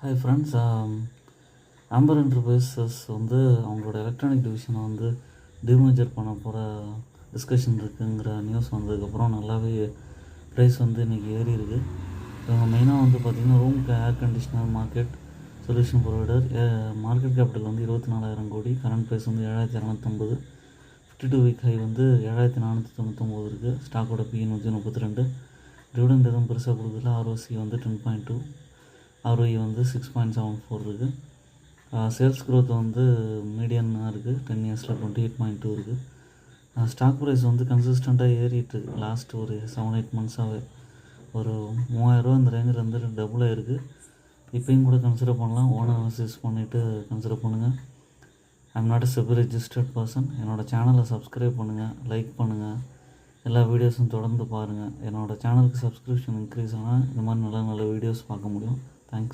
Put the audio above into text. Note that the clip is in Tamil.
ஹாய் ஃப்ரெண்ட்ஸ், ஆம்பர் என்டர்பிரைசஸ் வந்து அவங்களோட எலக்ட்ரானிக் டிவிஷனை வந்து டிமேஜர் பண்ண போகிற டிஸ்கஷன் இருக்குங்கிற நியூஸ் வந்ததுக்கப்புறம் நல்லாவே ப்ரைஸ் வந்து இன்றைக்கி ஏறி இருக்குது. இவங்க மெயினாக வந்து பார்த்திங்கன்னா room air conditioner market solution provider. Market capital வந்து 24,000 கோடி. கரண்ட் ப்ரைஸ் வந்து 7,250. 52 வீக் ஹை வந்து 7,499 இருக்குது. ஸ்டாக்கோட PE 132. டிவிடெண்ட் எதுவும் பெருசாக கொடுக்கல. ROC வந்து 10.2, ROE வந்து 6.74 இருக்குது. சேல்ஸ் க்ரோத் வந்து மீடியனாக இருக்குது. 10 இயர்ஸில் 28.2 இருக்குது. ஸ்டாக் ப்ரைஸ் வந்து கன்சிஸ்டண்ட்டாக ஏறிட்டுருக்கு. லாஸ்ட் ஒரு 7-8 மந்த்ஸாகவே ஒரு 3000 ரூபா இந்த ரேஞ்சில் வந்து டபுளாக இருக்குது. இப்போயும் கூட கன்சிடர் பண்ணலாம். ஓனர் அனலைசிஸ் பண்ணிவிட்டு கன்சிடர் பண்ணுங்கள். I'm not a SEBI registered person. என்னோடய சேனலை சப்ஸ்கிரைப் பண்ணுங்கள், லைக் பண்ணுங்கள், எல்லா வீடியோஸும் தொடர்ந்து பாருங்கள். என்னோடய சேனலுக்கு சப்ஸ்கிரிப்ஷன் இன்க்ரீஸ் ஆனால் இந்த மாதிரி நல்ல நல்ல வீடியோஸ் பார்க்க முடியும். தேங்க்ஸ்.